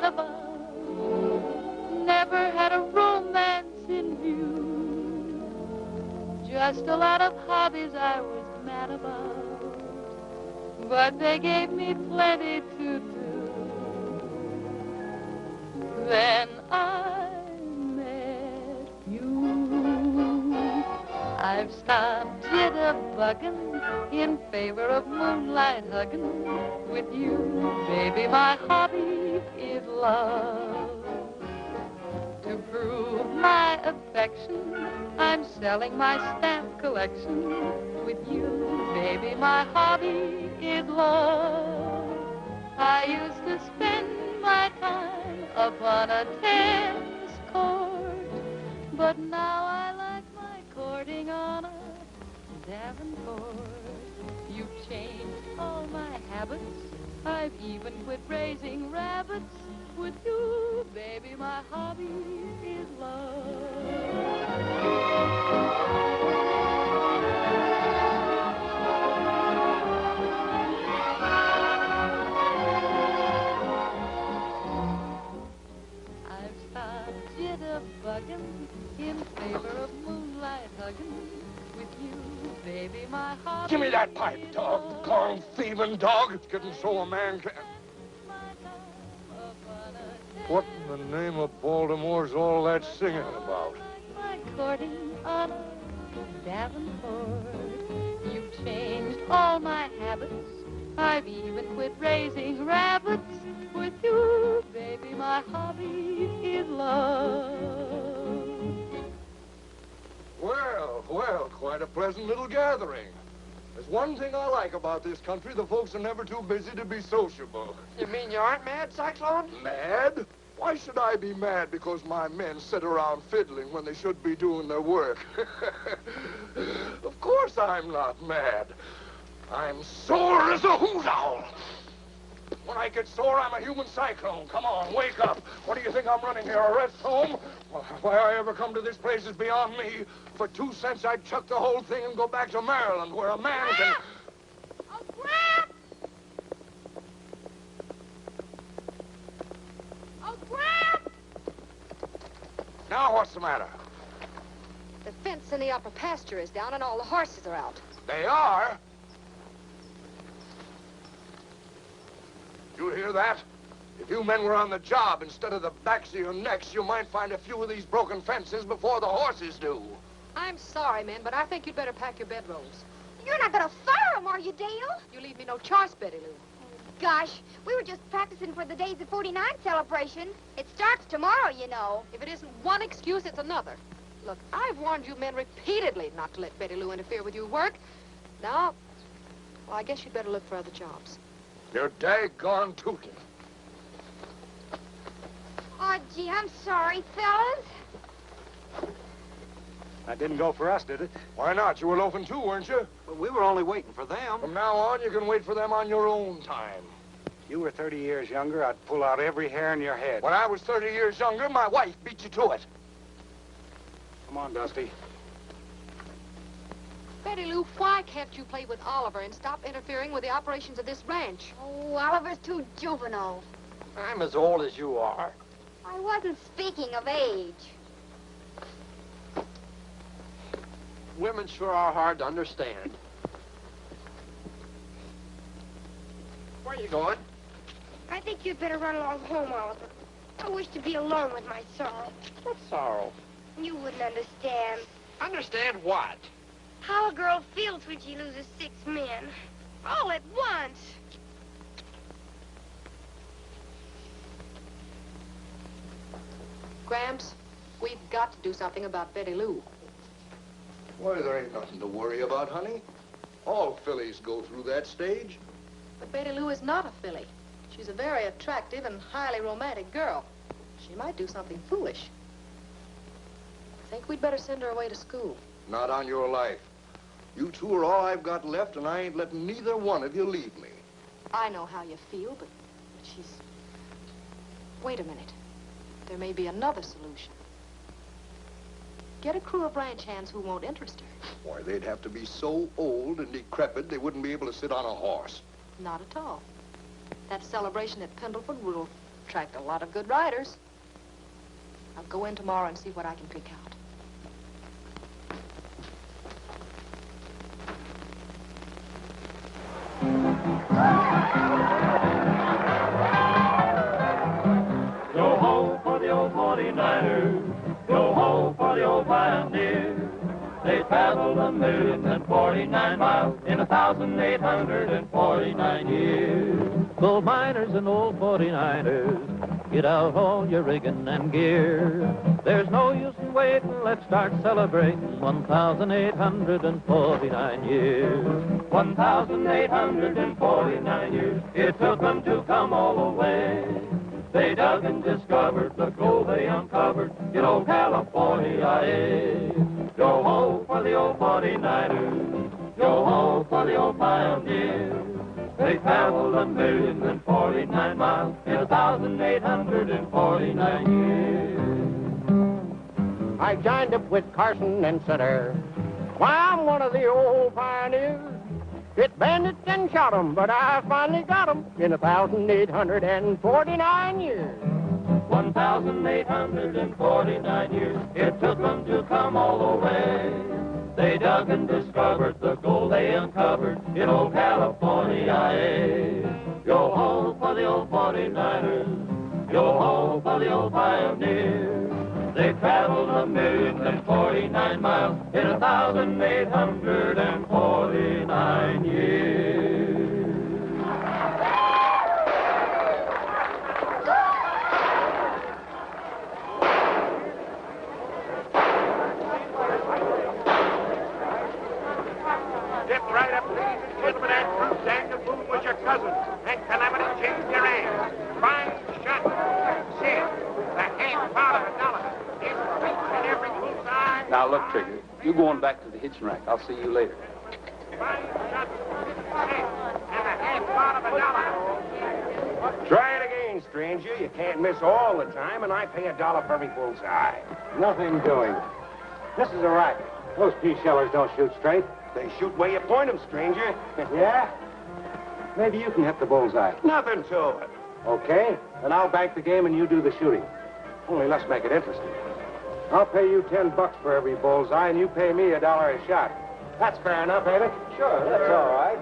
met above. Never had a romance in view. Just a lot of hobbies I was mad about. But they gave me plenty to do. Then I met you. I've stopped jitterbugging in favor of moonlight hugging with you. Baby, my hobby is love. To prove my affection, I'm selling my stamp collection with you. Baby, my hobby is love. I used to spend my time upon a tennis court, but now I like my courting on a Davenport. You've changed all my habits. I've even quit raising rabbits with you. Baby, my hobby is love. Jitterbugging in favor of moonlight hugging with you, baby, my heart. Give me that pipe, dog. Corn thieving dog. It's getting so a man can. What in the name of Baltimore's all that singing about? My courting on a Davenport. You've changed all my habits. I've even quit raising rabbits with you, baby. My hobby is love. Well, quite a pleasant little gathering. There's one thing I like about this country. The folks are never too busy to be sociable. You mean you aren't mad, Cyclone? Mad? Why should I be mad because my men sit around fiddling when they should be doing their work? Of course I'm not mad. I'm sore as a hoot owl. When I get sore, I'm a human cyclone. Come on, wake up. What do you think I'm running here, a rest home? Well, why I ever come to this place is beyond me. For 2 cents, I'd chuck the whole thing and go back to Maryland, where a man can... Oh, Gramp! Oh, Gramp! Now, what's the matter? The fence in the upper pasture is down and all the horses are out. They are? You hear that? If you men were on the job instead of the backs of your necks, you might find a few of these broken fences before the horses do. I'm sorry, men, but I think you'd better pack your bedrolls. You're not gonna fire him, are you, Dale? You leave me no choice, Betty Lou. Gosh, we were just practicing for the Days of 49 celebration. It starts tomorrow, you know. If it isn't one excuse, it's another. Look, I've warned you men repeatedly not to let Betty Lou interfere with your work. Now, well, I guess you'd better look for other jobs. You're daggone tootin'. Oh, gee, I'm sorry, fellas. That didn't go for us, did it? Why not? You were loafing too, weren't you? Well, we were only waiting for them. From now on, you can wait for them on your own time. You were 30 years younger, I'd pull out every hair in your head. When I was 30 years younger, my wife beat you to it. Come on, Dusty. Betty Lou, why can't you play with Oliver and stop interfering with the operations of this ranch? Oh, Oliver's too juvenile. I'm as old as you are. I wasn't speaking of age. Women sure are hard to understand. Where are you going? I think you'd better run along home, Oliver. I wish to be alone with my sorrow. What sorrow? You wouldn't understand. Understand what? How a girl feels when she loses 6 men. All at once. Gramps, we've got to do something about Betty Lou. Why, there ain't nothing to worry about, honey. All fillies go through that stage. But Betty Lou is not a filly. She's a very attractive and highly romantic girl. She might do something foolish. I think we'd better send her away to school. Not on your life. You two are all I've got left, and I ain't letting neither one of you leave me. I know how you feel, but she's... Wait a minute. There may be another solution. Get a crew of ranch hands who won't interest her. Why, they'd have to be so old and decrepit they wouldn't be able to sit on a horse. Not at all. That celebration at Pendleton will Attract a lot of good riders. I'll go in tomorrow and see what I can pick out. Go home for the old 49ers. Go home for the old pioneers. They traveled 1,049 miles in 1,849 years. Gold miners and old 49ers, get out all your rigging and gear. There's no use in waiting, let's start celebrating 1,849 years. 1,849 years, it took them to come all the way. They dug and discovered the gold they uncovered in old California. Go home for the old 49ers. Go home for the old pioneers. They traveled 1,049 miles in 1,849 years. I joined up with Carson and Sutter. Why, I'm one of the old pioneers. Hit bandits and shot 'em, but I finally got 'em in 1,849 years. 1,849 years, it took them to come all the way. They dug and discovered the gold they uncovered in old California. Go home for the old 49ers. Go home for the old pioneers. They traveled 1,049 miles in 1,849 years. Step right up, ladies and gentlemen, and prove Daniel Boone was your cousin, and Calamity changed your ass. Fine shot. Said, the half part of $1. It's in every bullseye. Now, look, Trigger, you go on back to the hitching rack. I'll see you later. Fine shot. Said, and the half part of $1. Try it again, stranger. You can't miss all the time, and I pay $1 for every bullseye. Nothing doing. This is a racket. Those pea-shellers don't shoot straight. They shoot where you point 'em, stranger. Yeah? Maybe you can hit the bullseye. Nothing to it. Okay, then I'll bank the game and you do the shooting. Only let's make it interesting. I'll pay you $10 for every bullseye, and you pay me $1 a shot. That's fair enough, ain't it? Sure, that's all right.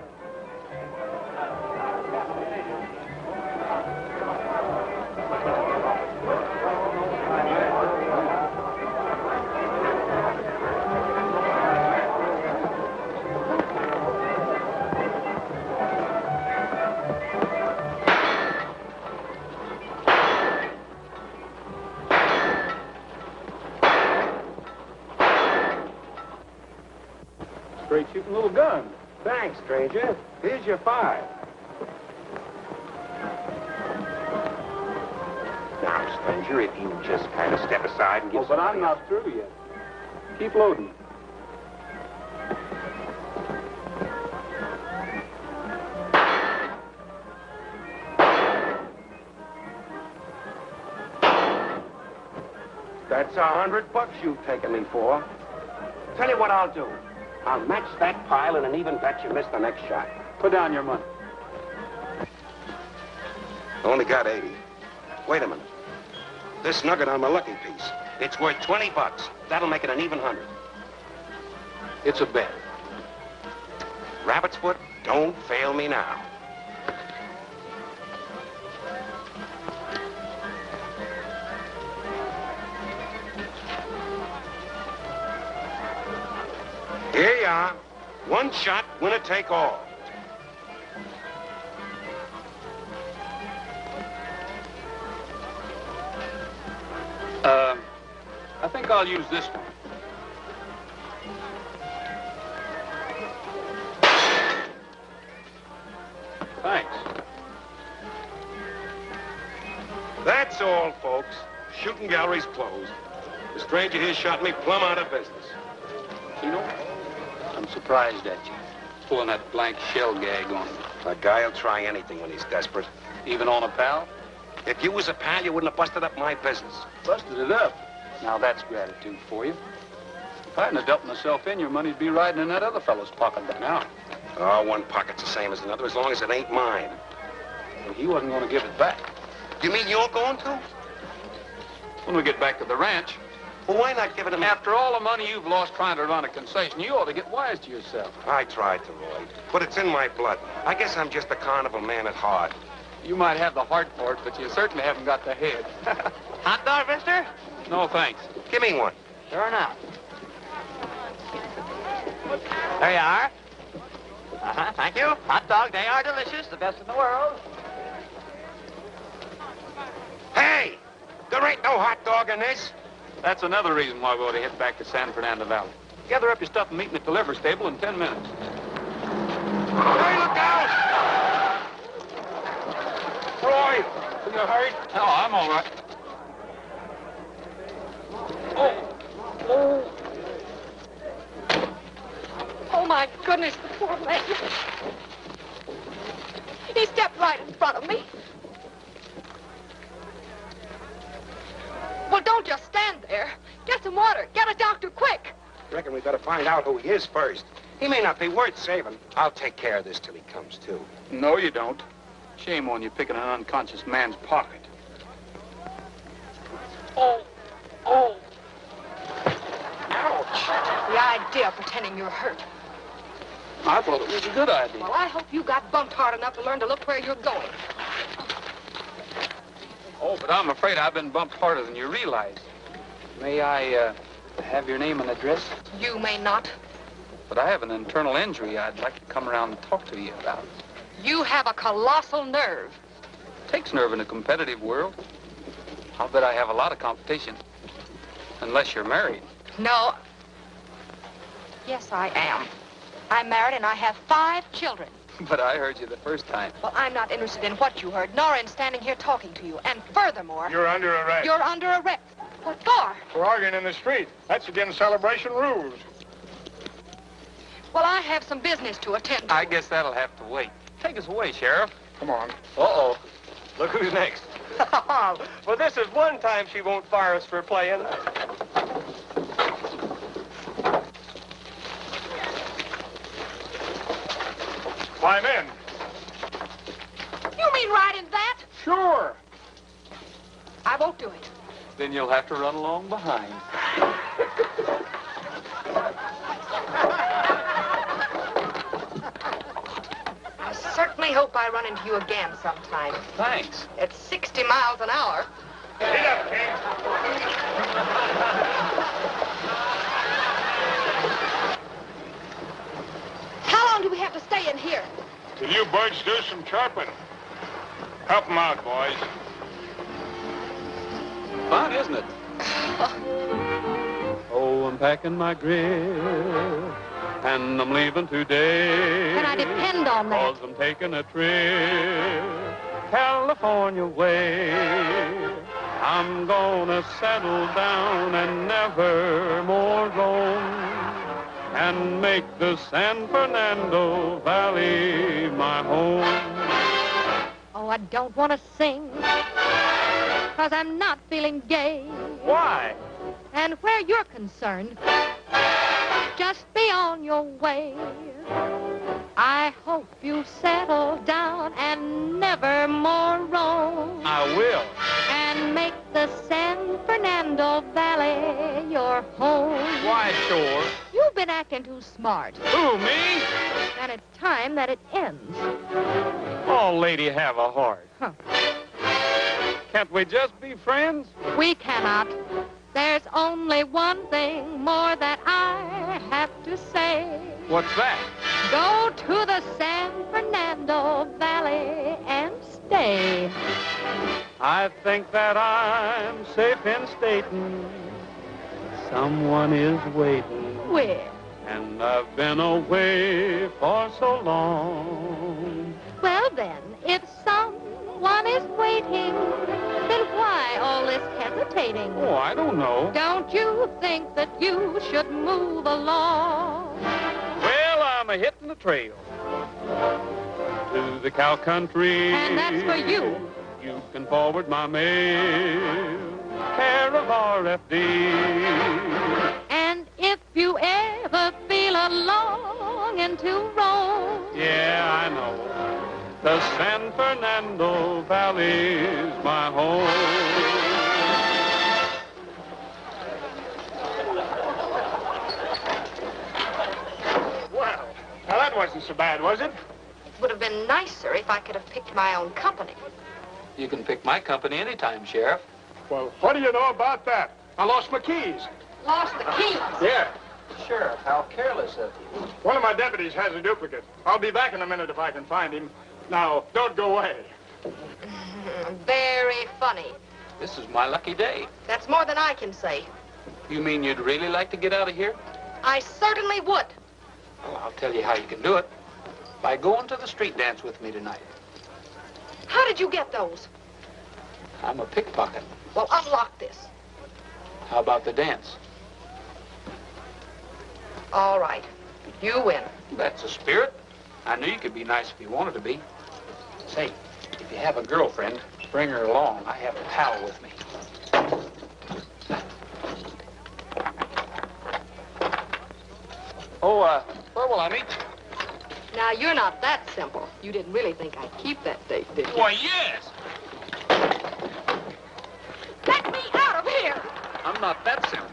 Straight shooting little gun. Thanks, stranger. Here's your 5. Now, stranger, if you just kind of step aside and get But I'm not through yet. Keep loading. That's $100 you've taken me for. Tell you what I'll do. I'll match that pile in an even bet you miss the next shot. Put down your money. Only got 80. Wait a minute. This nugget on my lucky piece, it's worth $20. That'll make it an even 100. It's a bet. Rabbit's foot, don't fail me now. Here you are. One shot, winner take all. I think I'll use this one. Thanks. That's all, folks. Shooting gallery's closed. The stranger here shot me plumb out of business. Keno, I'm surprised at you. Pulling that blank shell gag on me. A guy'll try anything when he's desperate. Even on a pal? If you was a pal, you wouldn't have busted up my business. Busted it up. Now that's gratitude for you. If I hadn't have dealt myself in, your money'd be riding in that other fellow's pocket by now. Oh, one pocket's the same as another as long as it ain't mine. Well, he wasn't going to give it back. You mean you're going to? When we get back to the ranch. Well, why not give it him? After all the money you've lost trying to run a concession, you ought to get wise to yourself. I tried to, Roy. But it's in my blood. I guess I'm just a carnival man at heart. You might have the heart for it, but you certainly haven't got the head. Hot dog, mister? No, thanks. Give me one. Sure enough. There you are. Thank you. Hot dog, they are delicious. The best in the world. Hey! There ain't no hot dog in this. That's another reason why we ought to head back to San Fernando Valley. Gather up your stuff and meet in the delivery stable in 10 minutes. Hey, look out! Roy, are you hurt? No, I'm all right. Oh, my goodness, the poor man. He stepped right in front of me. Well, don't just stand there. Get some water. Get a doctor, quick. Reckon we better find out who he is first. He may not be worth saving. I'll take care of this till he comes to. No, you don't. Shame on you picking an unconscious man's pocket. Oh. Ouch. The idea of pretending you're hurt. I thought it was a good idea. Well, I hope you got bumped hard enough to learn to look where you're going. Oh, but I'm afraid I've been bumped harder than you realize. May I, have your name and address? You may not. But I have an internal injury I'd like to come around and talk to you about. You have a colossal nerve. Takes nerve in a competitive world. I'll bet I have a lot of competition. Unless you're married. No. Yes, I am. I'm married and I have 5 children. But I heard you the first time. Well, I'm not interested in what you heard, nor in standing here talking to you. And furthermore... You're under arrest. You're under arrest. What for? For arguing in the street. That's against celebration rules. Well, I have some business to attend to. I guess that'll have to wait. Take us away, Sheriff. Come on. Uh-oh. Look who's next. Well, this is one time she won't fire us for playing. Climb in. You mean right in that? Sure. I won't do it. Then you'll have to run along behind. I certainly hope I run into you again sometime. Thanks. At 60 miles an hour. Get up, King. How long do we have to stay in here? Till you birds do some chirping. Help them out, boys. Fun, isn't it? Oh, I'm packing my grip, and I'm leaving today. Can I depend on that? 'Cause I'm taking a trip California way. I'm gonna settle down and never more roam, and make the San Fernando Valley my home. Oh, I don't want to sing, 'cause I'm not feeling gay. Why? And where you're concerned, just be on your way. I hope you settle down and never more roam, I will. and make the San Fernando Valley your home. Why, sure. You've been acting too smart, Who, me? and it's time that it ends. Oh, lady, have a heart. Huh. Can't we just be friends? We cannot. There's only one thing more that I have to say. What's that? Go to the San Fernando Valley and stay. I think that I'm safe in stating someone is waiting, Where? and I've been away for so long. Well then, if someone is waiting, then why all this hesitating? Oh, I don't know. Don't you think that you should move along? Well, I'm a-hitting the trail to the cow country. And that's for you. You can forward my mail, care of RFD. And if you ever feel a longing to roam, Yeah, I know. The San Fernando Fernando Valley's my home. Well, now that wasn't so bad, was it? Would have been nicer if I could have picked my own company. You can pick my company anytime, Sheriff. Well, what do you know about that? I lost my keys. Lost the keys. Yeah. Sheriff, how careless of you. One of my deputies has a duplicate. I'll be back in a minute if I can find him. Now, don't go away. Very funny. This is my lucky day. That's more than I can say. You mean you'd really like to get out of here? I certainly would. Well, I'll tell you how you can do it. By going to the street dance with me tonight. How did you get those? I'm a pickpocket. Well, unlock this. How about the dance? All right. You win. That's the spirit. I knew you could be nice if you wanted to be. Say, if you have a girlfriend, bring her along. I have a pal with me. Oh, where will I meet you? Now, you're not that simple. You didn't really think I'd keep that date, did you? Why, yes. Let me out of here! I'm not that simple.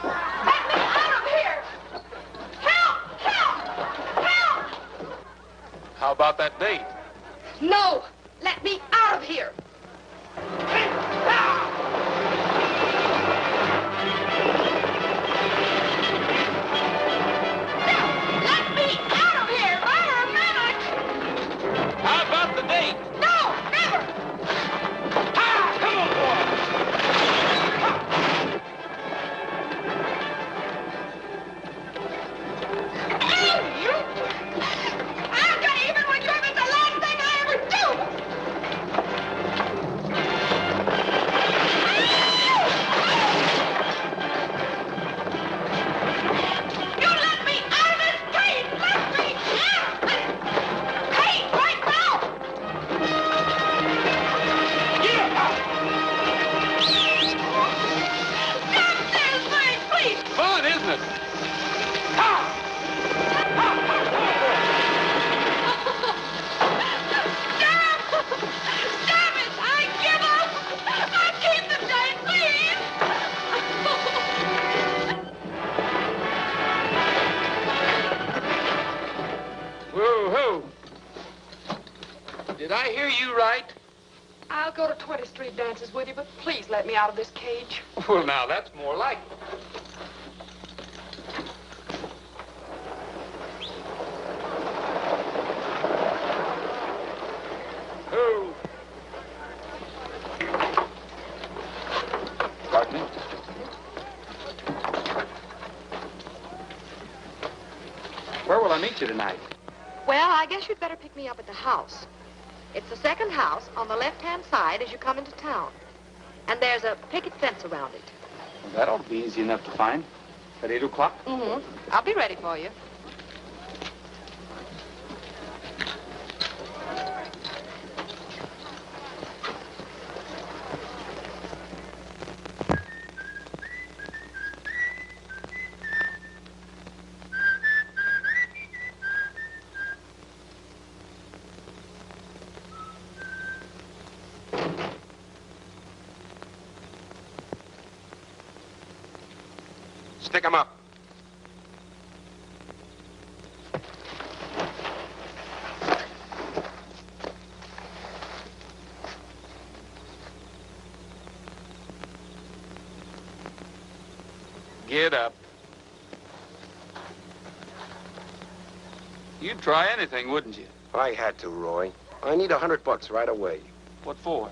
Let me out of here! Help! Help! Help! How about that date? No! Let me out of here! Let me out of here! For a minute! How about the date? No! Never! Ah, come on, You! I'm gonna even with you if it's the last thing I ever do! You let me out of this cage! Let me out! Cage right now! Stop this thing, please! Fun, isn't it? Stop it! I give up! I'll keep the date, please! Whoa-hoo. Did I hear you right? I'll go to 20th Street dances with you, but please let me out of this cage. Well, now, that's more like it. Who? Pardon me? Where will I meet you tonight? Well, I guess you'd better pick me up at the house. It's the second house on the left-hand side as you come into town. And there's a picket fence around it. Well, that ought to be easy enough to find. At 8 o'clock? Mm-hmm. I'll be ready for you. Stick 'em up. Get up. You'd try anything, wouldn't you? I had to, Roy. I need $100 right away. What for?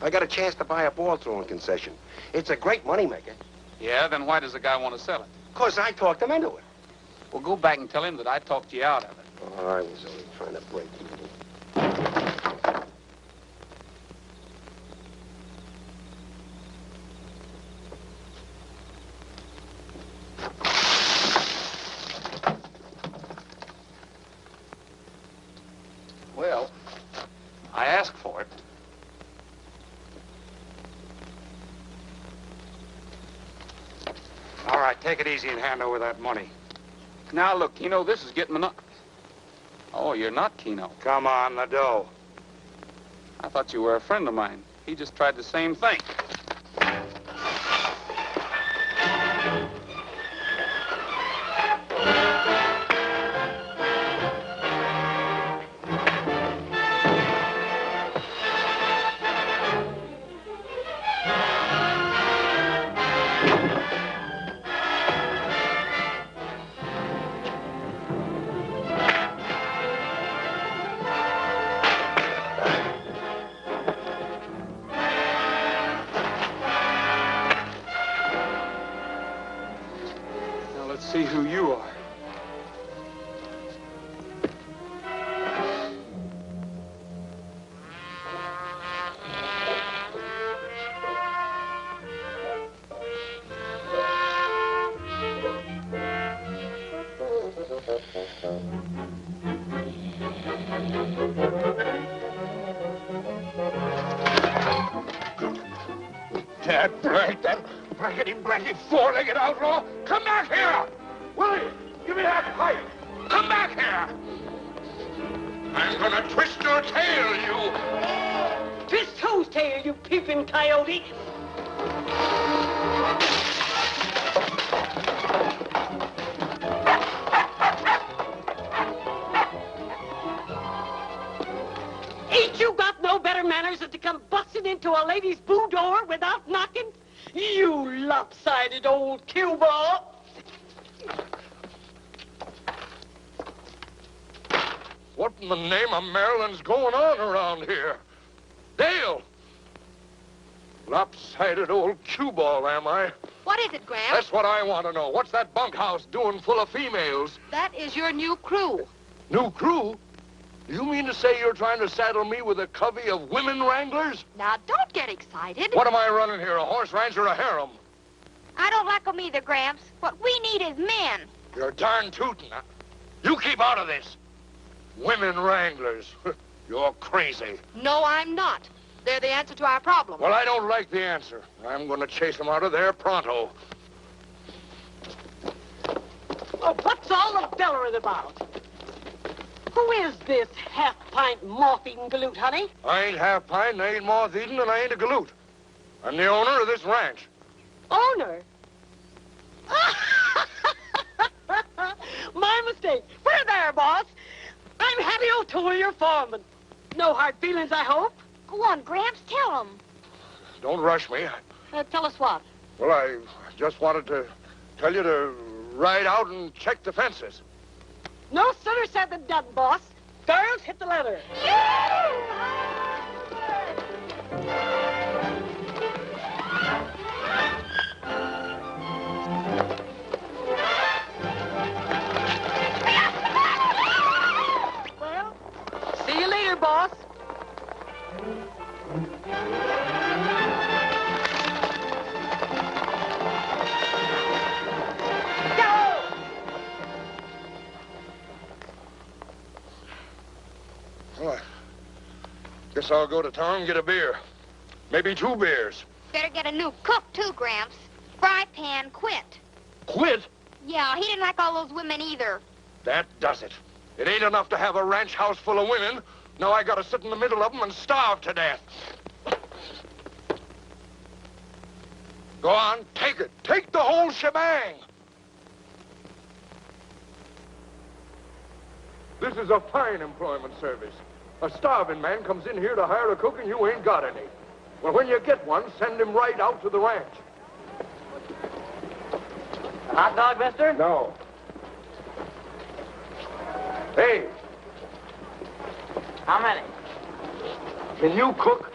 I got a chance to buy a ball throwing concession. It's a great moneymaker. Yeah, then why does the guy want to sell it? 'Cause I talked him into it. Well, go back and tell him that I talked you out of it. Oh, I was only trying to break even. Well, I asked for it. All right, take it easy and hand over that money. Now, look, you know, this is getting monotonous. Oh, you're not Keno. Come on, Nadeau. I thought you were a friend of mine. He just tried the same thing. See who you are. Dad, Frank, that blankety four-legged outlaw, come back here! Willie, give me that pipe! Come back here! I'm gonna twist your tail, you... Twist whose tail, you peeping coyote? Ain't you got no better manners than to come busting into a lady's boudoir without knocking? You lopsided old cue ball! What in the name of Maryland's going on around here? Dale! Lopsided old cue ball, am I? What is it, Gramps? That's what I want to know. What's that bunkhouse doing full of females? That is your new crew. New crew? Do you mean to say you're trying to saddle me with a covey of women wranglers? Now, don't get excited. What am I running here, a horse ranch or a harem? I don't like 'em either, Gramps. What we need is men. You're darn tootin'. You keep out of this. Women wranglers. You're crazy. No, I'm not. They're the answer to our problem. Well, I don't like the answer. I'm going to chase them out of there pronto. Oh, what's all the bellering about? Who is this half-pint moth-eating galoot, honey? I ain't half-pint, I ain't moth-eating, and I ain't a galoot. I'm the owner of this ranch. Owner? My mistake. We're there, boss. I'm Hattie O'Toole, your foreman. No hard feelings, I hope? Go on, Gramps, tell 'em. Don't rush me. Tell us what? Well, I just wanted to tell you to ride out and check the fences. No sooner said than done, boss. Girls, hit the leather. Well, see you later, boss. Well, I guess I'll go to town and get a beer. Maybe 2 beers. Better get a new cook, too, Gramps. Fry Pan quit. Quit? Yeah, he didn't like all those women either. That does it. It ain't enough to have a ranch house full of women. Now I gotta sit in the middle of them and starve to death. Go on, take it. Take the whole shebang. This is a fine employment service. A starving man comes in here to hire a cook and you ain't got any. Well, when you get one, send him right out to the ranch. Hot dog, mister? No. Hey, How many? can you cook?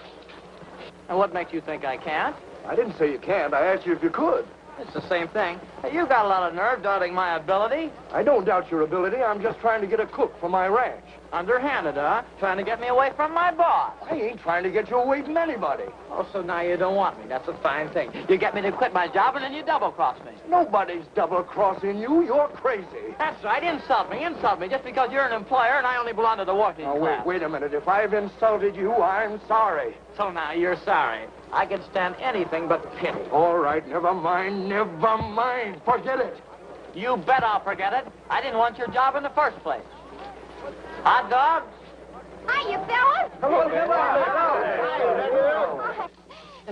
And what makes you think I can't? I didn't say you can't. I asked you if you could. It's the same thing. Hey, you got a lot of nerve doubting my ability. I don't doubt your ability. I'm just trying to get a cook for my ranch. Underhanded, huh? Trying to get me away from my boss. I ain't trying to get you away from anybody. Oh, so now you don't want me. That's a fine thing. You get me to quit my job and then you double-cross me. Nobody's double-crossing you. You're crazy. That's right. Insult me just because you're an employer and I only belong to the working Now, class. wait a minute. If I've insulted you, I'm sorry. So now you're sorry. I can stand anything but pity. All right, never mind. Never mind. Forget it. You bet I'll forget it. I didn't want your job in the first place. Hot dog? Hiya, fellas. Hello.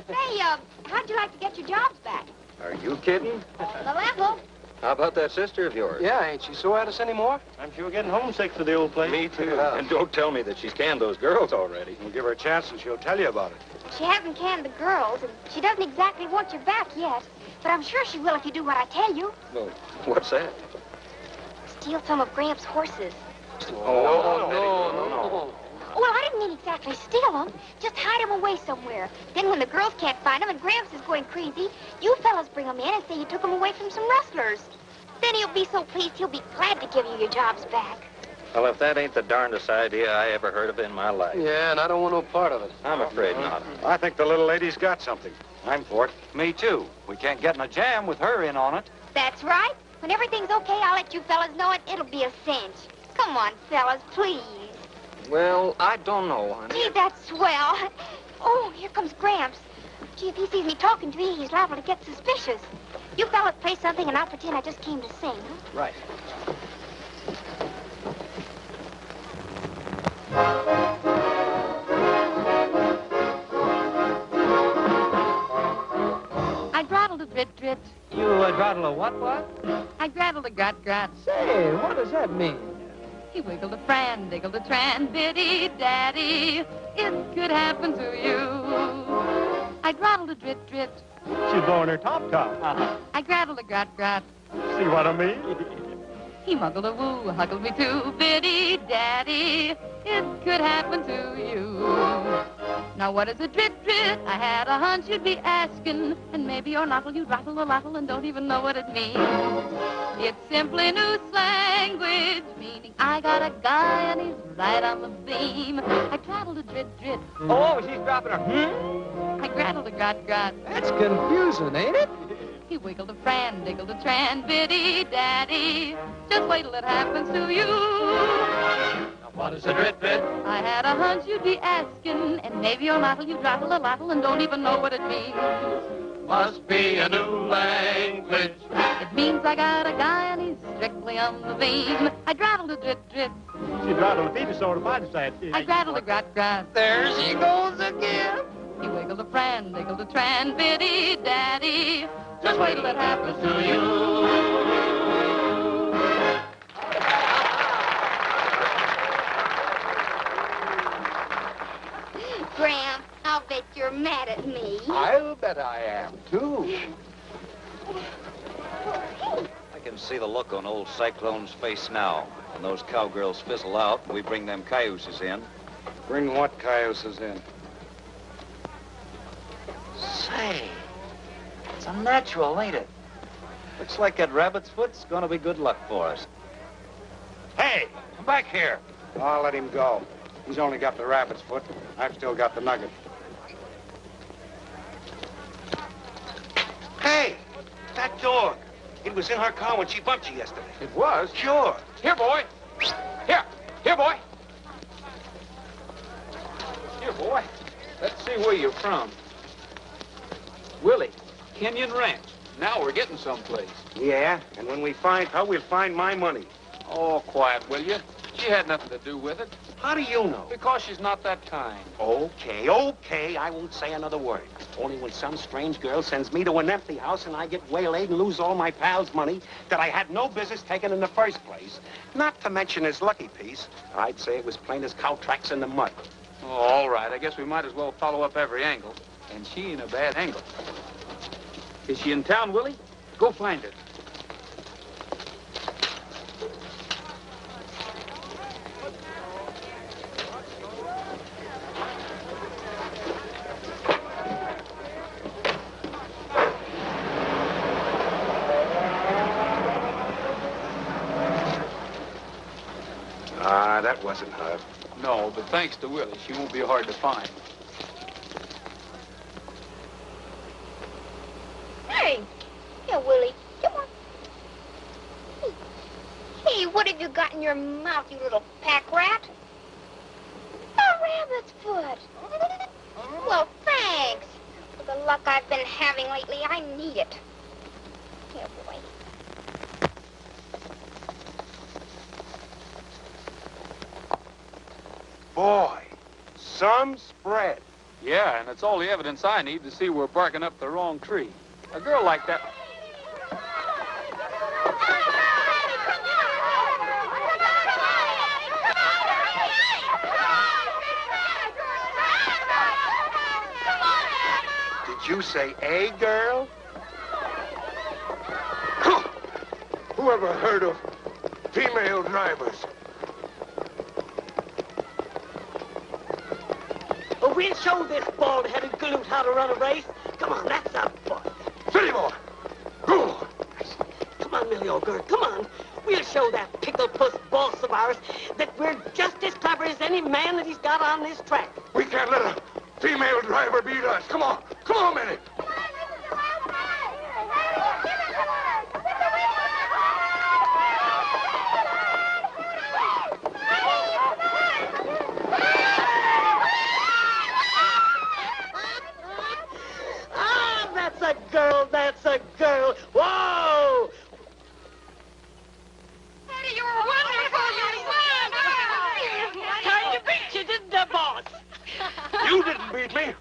Say, how'd you like to get your jobs back? Are you kidding? The level. How about that sister of yours? Yeah, ain't she so at us anymore? I'm sure getting homesick for the old place. Me too. And don't tell me that she's canned those girls already. We'll give her a chance and she'll tell you about it. She hasn't canned the girls, and she doesn't exactly want you back yet. But I'm sure she will if you do what I tell you. Well, what's that? Steal some of Gramps' horses. No. Well, I didn't mean exactly steal them. Just hide them away somewhere. Then when the girls can't find them and Gramps is going crazy, you fellas bring them in and say you took them away from some rustlers. Then he'll be so pleased he'll be glad to give you your jobs back. Well, if that ain't the darndest idea I ever heard of in my life. Yeah, and I don't want no part of it. I'm afraid not. I think the little lady's got something. I'm for it. Me too. We can't get in a jam with her in on it. That's right. When everything's okay, I'll let you fellas know it. It'll be a cinch. Come on, fellas, please. Well, I don't know, honey. Gee, that's swell. Oh, here comes Gramps. Gee, if he sees me talking to you, he's liable to get suspicious. You fellas play something, and I'll pretend I just came to sing, huh? Right. I rattled a drit-drit. You rattle a what? I rattled a grat-grat. Say, what does that mean? He wiggled a fran, diggled a tran, biddy-daddy, it could happen to you. I rattled a drit-drit. She's blowing her top. I grattled a grat-grat. See what I mean? He muggled a woo, huggled me too, biddy-daddy, it could happen to you. Now what is a drit-drit? I had a hunch you'd be asking, and maybe or not you'd rattle a lattle and don't even know what it means. It's simply new language, meaning I got a guy and he's right on the beam. I grattled a drit-drit. Oh, she's dropping her. I grattled a grat-grat. That's confusing, ain't it? He wiggled a fran, diggled a tran, biddy-daddy, just wait till it happens to you. Now what is a drit-drit? I had a hunch you'd be asking, and maybe or not you'd rattle a lattle and don't even know what it means. Must be a new language. It means I got a guy and he's strictly on the beam. I rattled a drit-drit. She rattled a feeder sort of side. I rattled a grat-grat. There she goes again. He wiggled a fran, diggled a tran, biddy-daddy, just wait till it happens to you. Gramps, I'll bet you're mad at me. I'll bet I am, too. I can see the look on old Cyclone's face now. When those cowgirls fizzle out, we bring them cayuses in. Bring what cayuses in? Say, it's a natural, ain't it? Looks like that rabbit's foot's gonna be good luck for us. Hey, come back here. I'll let him go. He's only got the rabbit's foot. I've still got the nugget. Hey, that dog. It was in her car when she bumped you yesterday. It was? Sure. Here, boy. Here, boy. Here, boy. Let's see where you're from. Willie, Kenyon Ranch. Now we're getting someplace. Yeah, and when we find her, we'll find my money. Oh, quiet, will you? She had nothing to do with it. How do you know? Because she's not that kind. Okay, I won't say another word. Only when some strange girl sends me to an empty house and I get waylaid and lose all my pals' money that I had no business taking in the first place. Not to mention his lucky piece. I'd say it was plain as cow tracks in the mud. Oh, all right. I guess we might as well follow up every angle. And she ain't a bad angle. Is she in town, Willie? Go find her. That wasn't her. No, but thanks to Willie, she won't be hard to find. Hey, here, Willie. Come on. Hey, what have you got in your mouth, you little pack rat? A rabbit's foot. Well, thanks. With the luck I've been having lately, I need it. Here, boy. Boy, some spread. Yeah, and it's all the evidence I need to see we're barking up the wrong tree. A girl like that... Did you say a girl? Who ever heard of female drivers? Well, we'll show this bald-headed galoot how to run a race. Come on, that's a boy. Steady, boy. Go. Come on, Millie, old girl, come on. We'll show that pickle-puss boss of ours that we're just as clever as any man that he's got on this track. We can't let a female driver beat us. Come on. Come on, Minnie. Ah, that's a girl, that's a girl. Whoa! You're wonderful, Kind of beat you, didn't I, boss? You didn't beat me.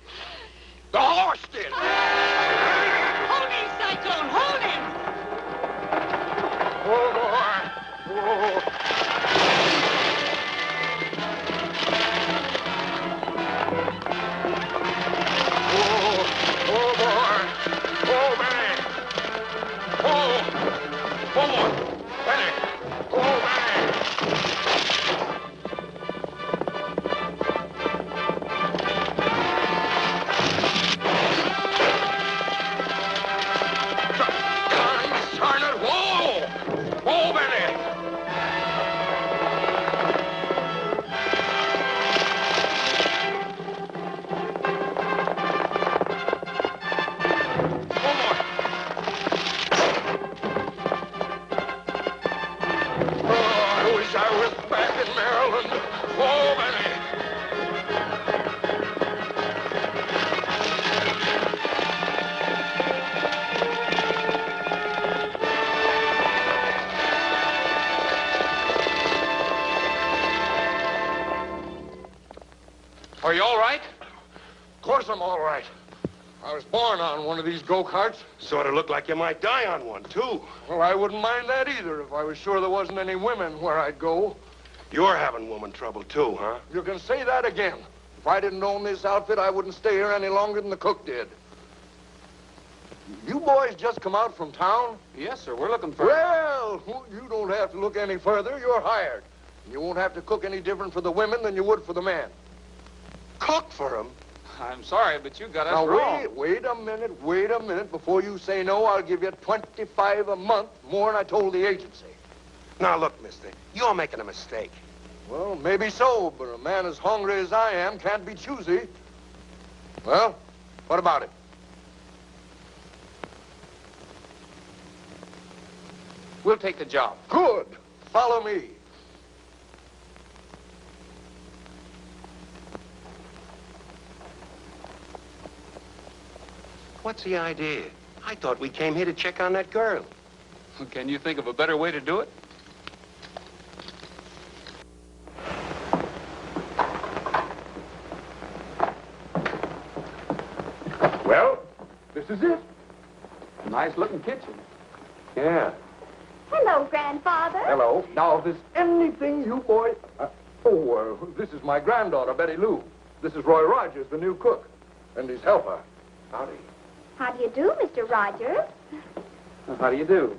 The horse did. Hold him, Cyclone, hold him! Oh, boy. Oh. Oh, boy. Oh, Benny. Oh. One more. Benny. Oh, Benny. Darn it. Whoa. Whoa, Benny. I wish I was back in Maryland. Oh, Benny. Are you all right? Of course I'm all right. I was born on one of these go-karts. Sort of looked like you might die on one, too. Well, I wouldn't mind that either if I was sure there wasn't any women where I'd go. You're having woman trouble, too, huh? You can say that again. If I didn't own this outfit, I wouldn't stay here any longer than the cook did. You boys just come out from town? Yes, sir. We're looking for... Well, you don't have to look any further. You're hired. You won't have to cook any different for the women than you would for the men. Cook for him? I'm sorry, but you got us Now, wrong. wait a minute. Before you say no, I'll give you $25 a month, more than I told the agency. Now, look, mister, you're making a mistake. Well, maybe so, but a man as hungry as I am can't be choosy. Well, what about it? We'll take the job. Good. Follow me. What's the idea? I thought we came here to check on that girl. Can you think of a better way to do it? Well, this is it. Nice-looking kitchen. Yeah. Hello, Grandfather. Hello. Now, if there's anything you boys... this is my granddaughter, Betty Lou. This is Roy Rogers, the new cook, and his helper. Howdy. How do you do, Mr. Rogers? How do you do?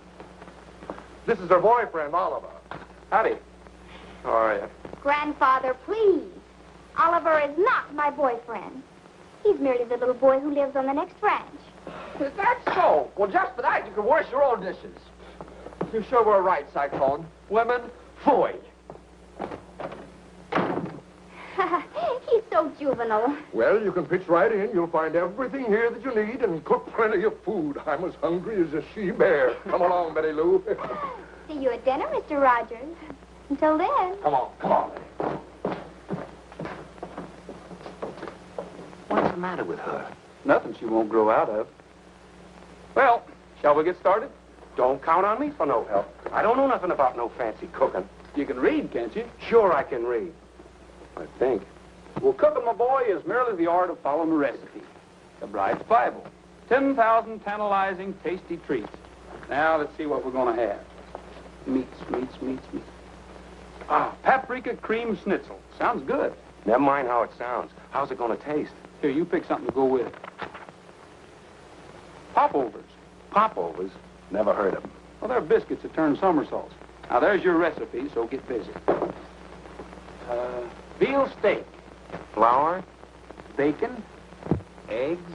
This is her boyfriend, Oliver. Howdy. How are you? Grandfather, please. Oliver is not my boyfriend. He's merely the little boy who lives on the next ranch. Is that so? Well, just for that, you can wash your own dishes. You sure were right, Cyclone. Women, phooey. He's so juvenile. Well, you can pitch right in. You'll find everything here that you need and cook plenty of food. I'm as hungry as a she-bear. Come along, Betty Lou. See you at dinner, Mr. Rogers. Until then. Come on. What's the matter with her? Nothing she won't grow out of. Well, shall we get started? Don't count on me for no help. I don't know nothing about no fancy cooking. You can read, can't you? Sure I can read. I think. Well, cooking, my boy, is merely the art of following a recipe. The Bride's Bible. 10,000 tantalizing, tasty treats. Now, let's see what we're going to have. Meats. Ah, paprika cream schnitzel. Sounds good. Never mind how it sounds. How's it going to taste? Here, you pick something to go with it. Popovers. Popovers? Never heard of them. Well, they're biscuits that turn somersaults. Now, there's your recipe, so get busy. Veal steak. Flour? Bacon. Eggs?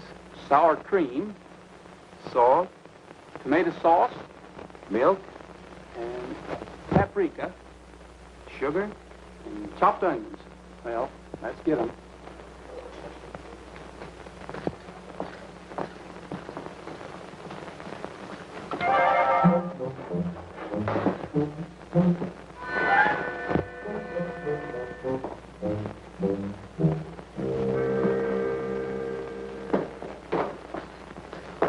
Sour cream. Salt? Tomato sauce. Milk? And paprika. Sugar? And chopped onions. Well, let's get them.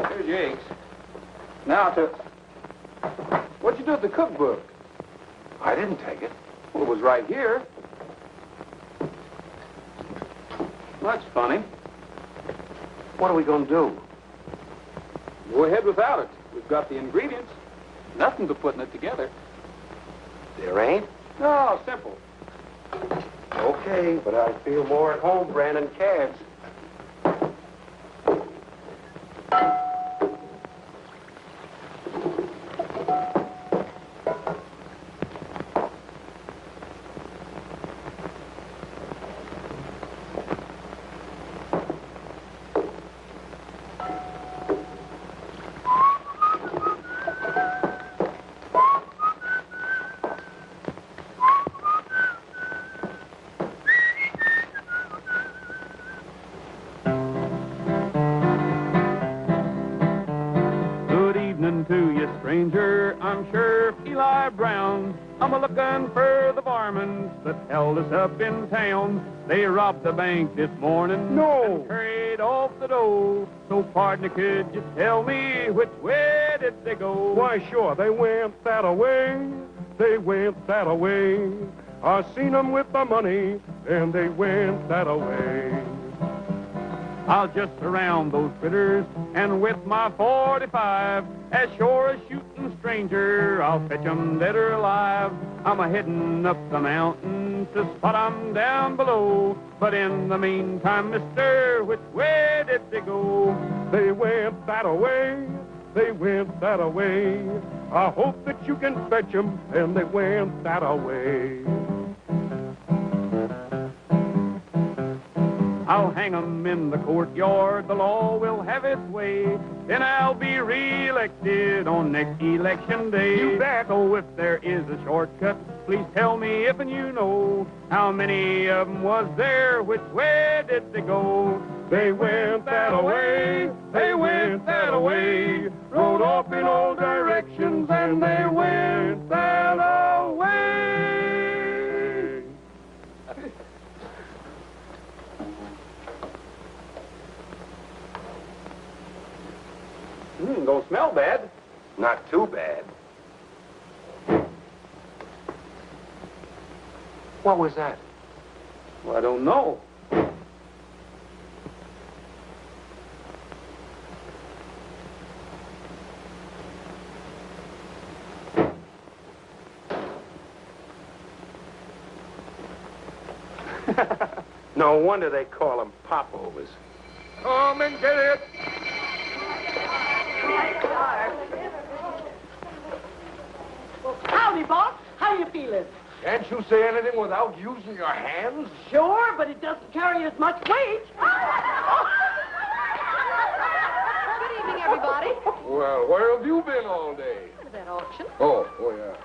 Here's your eggs. Now what'd you do with the cookbook? I didn't take it. Well, it was right here. Well, that's funny. What are we going to do? Go ahead without it. We've got the ingredients. Nothing to putting it together. There ain't? No, simple. Okay, but I feel more at home branding calves. To you, stranger, I'm Sheriff Eli Brown. I'm a-looking for the varmints that held us up in town. They robbed the bank this morning. No. And carried off the dough. So, partner, could you tell me which way did they go? Why, sure, they went that away. They went that away. I seen them with the money, and they went that away. I'll just surround those critters, and with my 45, as sure as shooting stranger, I'll fetch 'em dead or alive. I'm a-heading up the mountain to spot 'em down below. But in the meantime, mister, which way did they go? They went that away. They went that away. I hope that you can fetch 'em, and they went that away. I'll hang 'em in the courtyard, the law will have its way. Then I'll be re-elected on next election day. You bet. So if there is a shortcut, please tell me if and you know. How many of 'em was there? Which way did they go? They went that away. They went that away. Rode off in all directions, and they went that away. Don't smell bad. Not too bad. What was that? Well, I don't know. No wonder they call them popovers. Come and get it. Howdy, boss. How you feeling? Can't you say anything without using your hands? Sure, but it doesn't carry as much weight. Good evening, everybody. Well, where have you been all day? At that auction. Oh, yeah.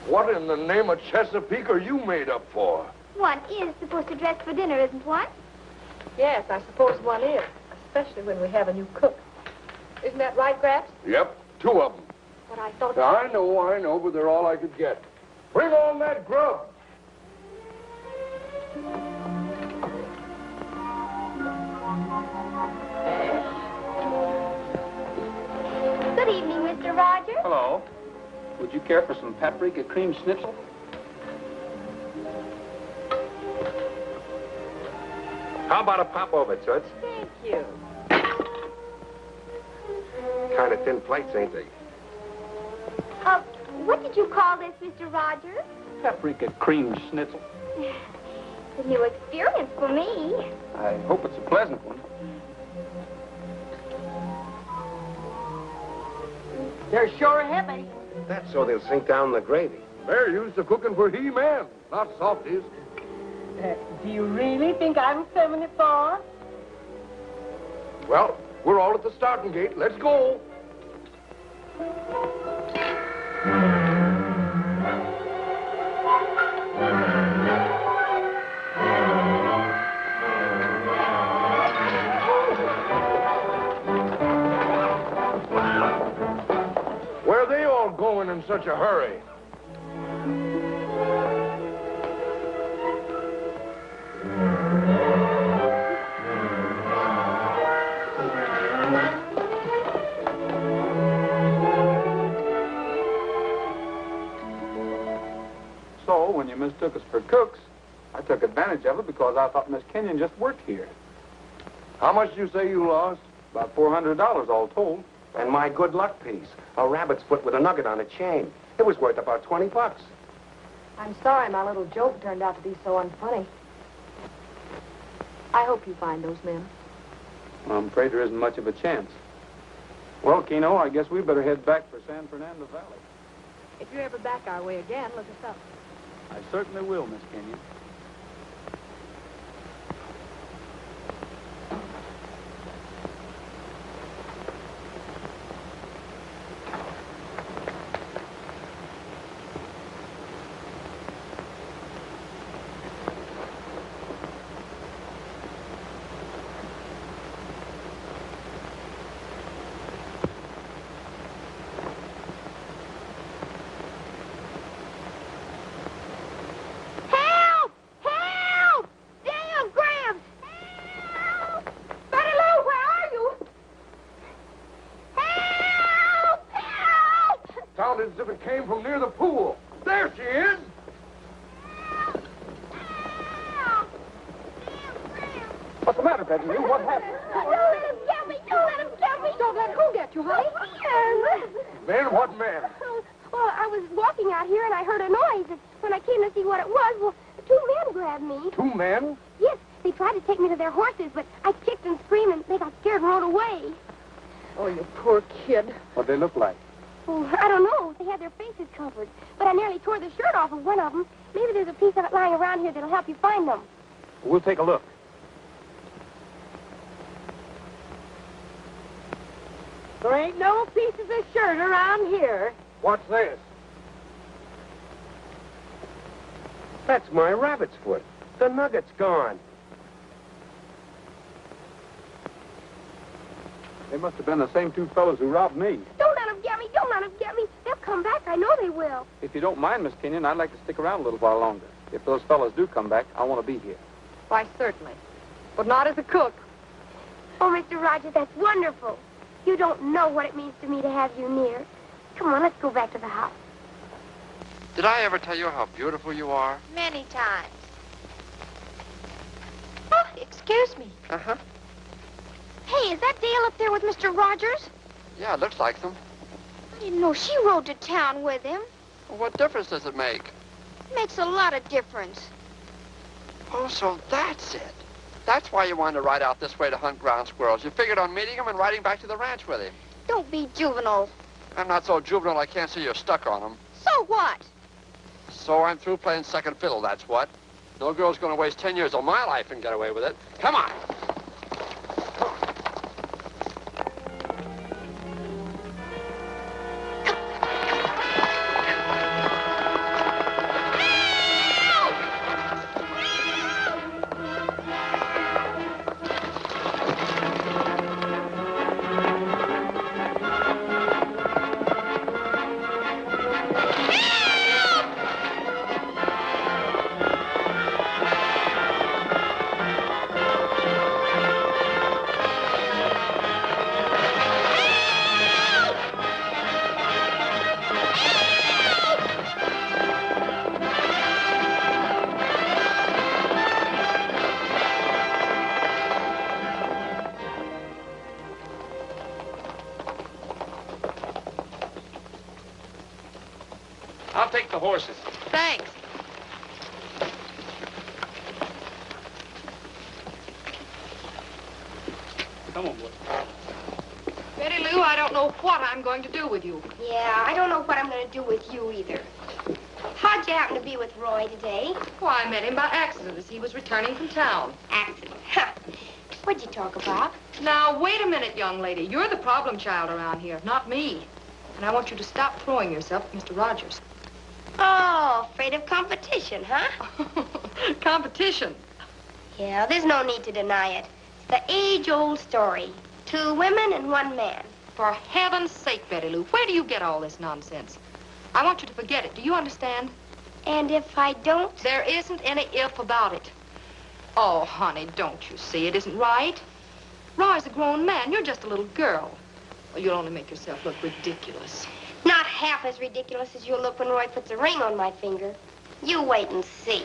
What in the name of Chesapeake are you made up for? One is supposed to dress for dinner, isn't one? Yes, I suppose one is, especially when we have a new cook. Isn't that right, Gramps? Yep, 2 of them. But I thought... I know, but they're all I could get. Bring on that grub. Good evening, Mr. Mr. Rogers. Hello. Would you care for some paprika cream schnitzel? How about a pop over, Toots? Thank you. Kind of thin plates, ain't they? What did you call this, Mr. Rogers? Paprika cream schnitzel. A new experience for me. I hope it's a pleasant one. They're sure heavy. That's so they'll sink down the gravy. They're used to cooking for he-men, not softies. Do you really think I'm 74? Well, we're all at the starting gate. Let's go. Where are they all going in such a hurry? So, when you mistook us for cooks, I took advantage of it because I thought Miss Kenyon just worked here. How much did you say you lost? About $400 all told. And my good luck piece, a rabbit's foot with a nugget on a chain. It was worth about 20 bucks. I'm sorry my little joke turned out to be so unfunny. I hope you find those men. Well, I'm afraid there isn't much of a chance. Well, Keno, I guess we better head back for San Fernando Valley. If you're ever back our way again, look us up. I certainly will, Miss Kenyon. Help! Help! Daniel Graham! Help! Betty Lou, where are you? Help! Help! Sounded as if it came from near the pool. There she is. What's the matter, Betty? What happened? Don't let him get me! Don't let him get me! Don't let who get you, honey? Men, what men? Well, I was walking out here and I heard a noise. And when I came to see what it was, well, two men grabbed me. Two men? Yes, they tried to take me to their horses, but I kicked and screamed and they got scared and rode away. Oh, you poor kid. What'd they look like? Oh, I don't know. They had their faces covered. But I nearly tore the shirt off of one of them. Maybe there's a piece of it lying around here that'll help you find them. We'll take a look. There ain't no pieces of shirt around here. What's this? That's my rabbit's foot. The nugget's gone. They must have been the same two fellows who robbed me. Don't let them get me. Don't let them get me. They'll come back. I know they will. If you don't mind, Miss Kenyon, I'd like to stick around a little while longer. If those fellows do come back, I want to be here. Why, certainly. But not as a cook. Oh, Mr. Rogers, that's wonderful. You don't know what it means to me to have you near. Come on, let's go back to the house. Did I ever tell you how beautiful you are? Many times. Oh, excuse me. Uh-huh. Hey, is that Dale up there with Mr. Rogers? Yeah, it looks like them. I didn't know she rode to town with him. Well, what difference does it make? Makes a lot of difference. Oh, so that's it. That's why you wanted to ride out this way to hunt ground squirrels. You figured on meeting him and riding back to the ranch with him. Don't be juvenile. I'm not so juvenile I can't see you're stuck on him. So what? So I'm through playing second fiddle, that's what. No girl's going to waste 10 years of my life and get away with it. Come on. I'll take the horses. Thanks. Come on, boy. Betty Lou, I don't know what I'm going to do with you. Yeah, I don't know what I'm going to do with you either. How'd you happen to be with Roy today? Why, I met him by accident as he was returning from town. Accident. Ha! What'd you talk about? Now, wait a minute, young lady. You're the problem child around here, not me. And I want you to stop throwing yourself at Mr. Rogers. Oh, afraid of competition, huh? Competition? Yeah, there's no need to deny it. It's the age-old story. 2 women and 1 man. For heaven's sake, Betty Lou, where do you get all this nonsense? I want you to forget it. Do you understand? And if I don't? There isn't any if about it. Oh, honey, don't you see? It isn't right. Roy's a grown man. You're just a little girl. Well, you'll only make yourself look ridiculous. Not half as ridiculous as you'll look when Roy puts a ring on my finger. You wait and see.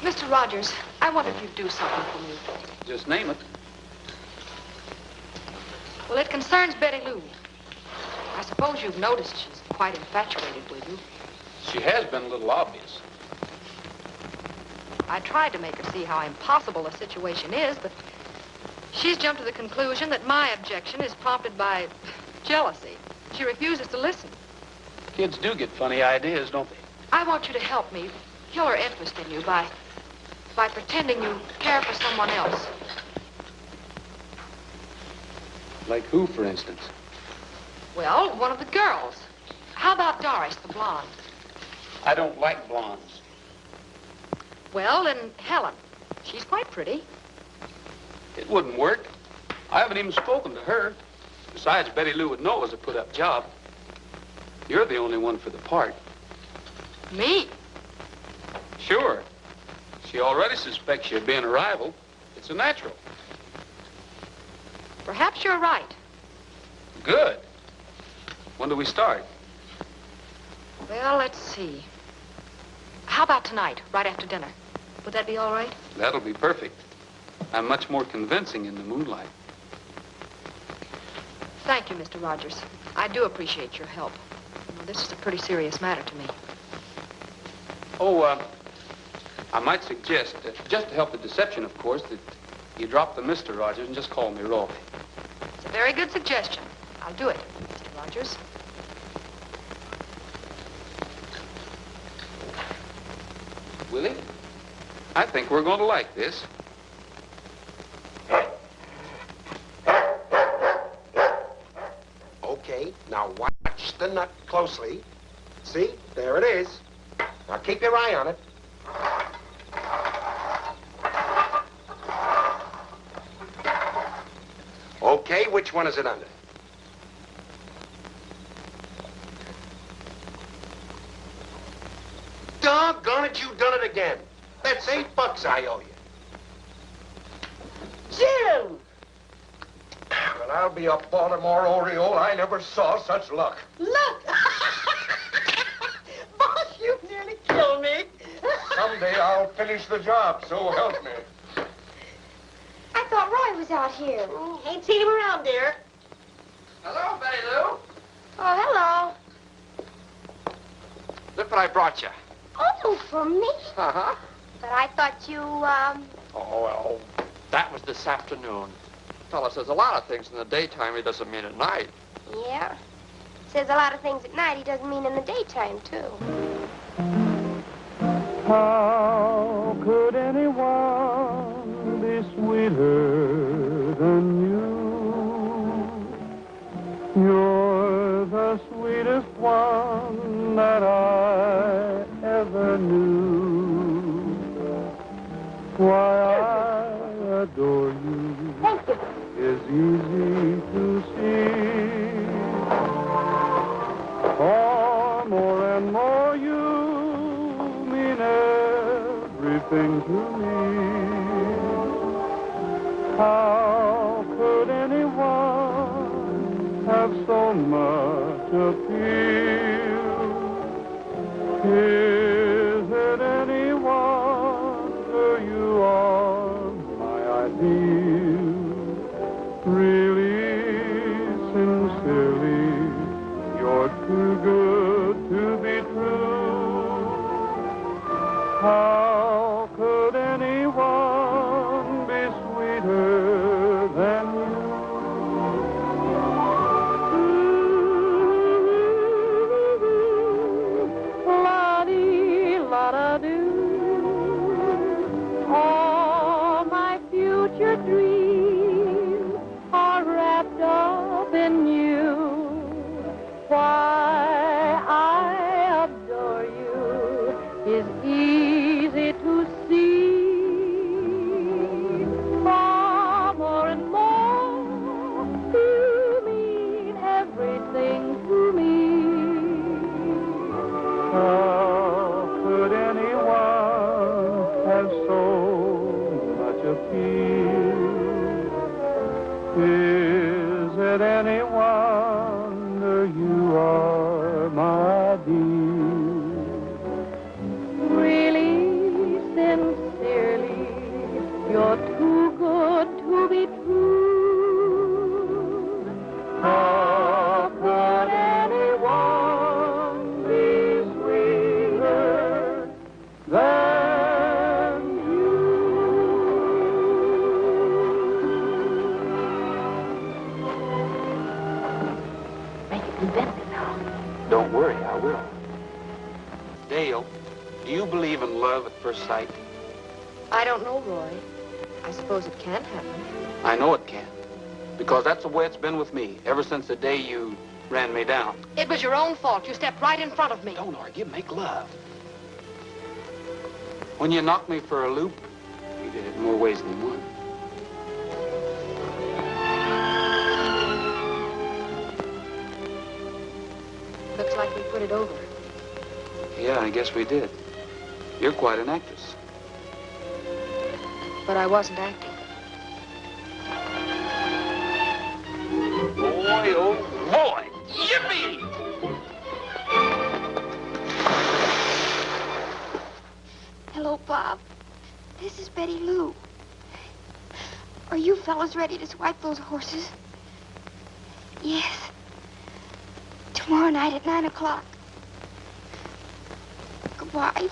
Mr. Rogers, I wanted you to do something for me. Just name it. Well, it concerns Betty Lou. I suppose you've noticed she's quite infatuated with you. She has been a little obvious. I tried to make her see how impossible the situation is, but she's jumped to the conclusion that my objection is prompted by jealousy. She refuses to listen. Kids do get funny ideas, don't they? I want you to help me kill her interest in you by pretending you care for someone else. Like who, for instance? Well, one of the girls. How about Doris, the blonde? I don't like blondes. Well, then Helen. She's quite pretty. It wouldn't work. I haven't even spoken to her. Besides, Betty Lou would know it was a put-up job. You're the only one for the part. Me? Sure. She already suspects you of being a rival. It's a natural. Perhaps you're right. Good. When do we start? Well, let's see. How about tonight, right after dinner? Would that be all right? That'll be perfect. I'm much more convincing in the moonlight. Thank you, Mr. Rogers. I do appreciate your help. You know, this is a pretty serious matter to me. Oh, I might suggest, just to help the deception, of course, that you drop the Mr. Rogers and just call me Roy. It's a very good suggestion. I'll do it, Mr. Rogers. Willie, I think we're going to like this. Okay, now watch the nut closely. See, there it is. Now keep your eye on it. Okay, which one is it under? Doggone it, you done it again. That's $8 I owe you. Jim! Well, I'll be a Baltimore Oriole. I never saw such luck. Look! Boss, you nearly killed me. Someday I'll finish the job, so help me. I thought Roy was out here. Ain't seen him around, dear. Hello, Betty Lou. Oh, hello. Look what I brought you. Oh, for me? Uh-huh. But I thought you, Oh, well, that was this afternoon. Fella says a lot of things in the daytime he doesn't mean at night. Yeah. Says a lot of things at night he doesn't mean in the daytime, too. How could anyone be sweeter than you? You're the sweetest one that I ever knew. Why I adore you is easy to see. For more and more you mean everything to me. How could anyone have so much appeal? Is it anyone too good to be true. How could anyone be sweeter than you? La-dee-la-da-doo. All my future dreams are wrapped up in you. Why I adore you is easy to see. Far more and more, you mean everything to me. How could anyone have so much appeal? Is it any wonder you are my dear? Really, sincerely, you're too good to be true. How could anyone be sweeter than you? Make it convincing now. Don't worry, I will. Dale, do you believe in love at first sight? I don't know, Roy. I suppose it can happen. I know it can. Because that's the way it's been with me ever since the day you ran me down. It was your own fault. You stepped right in front of me. Don't argue, make love. When you knocked me for a loop, you did it in more ways than one. Looks like we put it over. Yeah, I guess we did. You're quite an actress. But I wasn't acting. Boy, oh boy! Yippee! Hello, Bob. This is Betty Lou. Are you fellas ready to swipe those horses? Yes. Tomorrow night at 9 o'clock. Goodbye.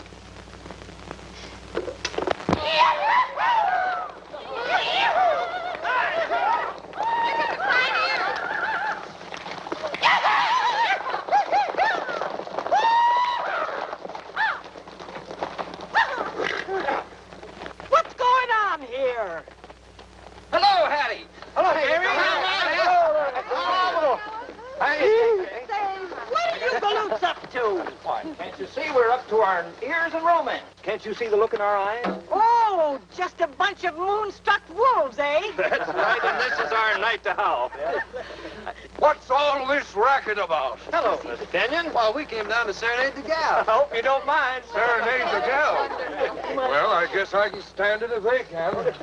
What's going on here? Hello, Hattie. Hello, Harry. Hello. Hey. What are you galoots up to? Why, can't you see we're up to our ears in romance? Can't you see the look in our eyes? Oh, just a bunch of moonstruck wolves, eh? That's right, and this is our night to howl. What's all this racket about? Hello, Miss Kenyon. Well, we came down to serenade the gal. I hope you don't mind. Serenade the gal. Well, I guess I can stand it if they can.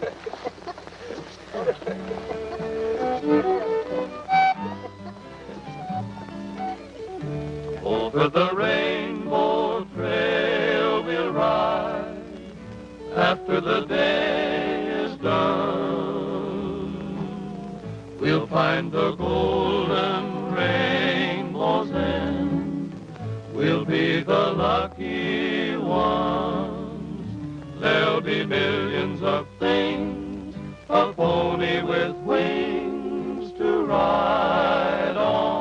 Over the rainbow trail we'll ride after the day is done. We'll find the golden rainbow's end. We'll be the lucky ones. There'll be millions of things a pony with wings to ride on.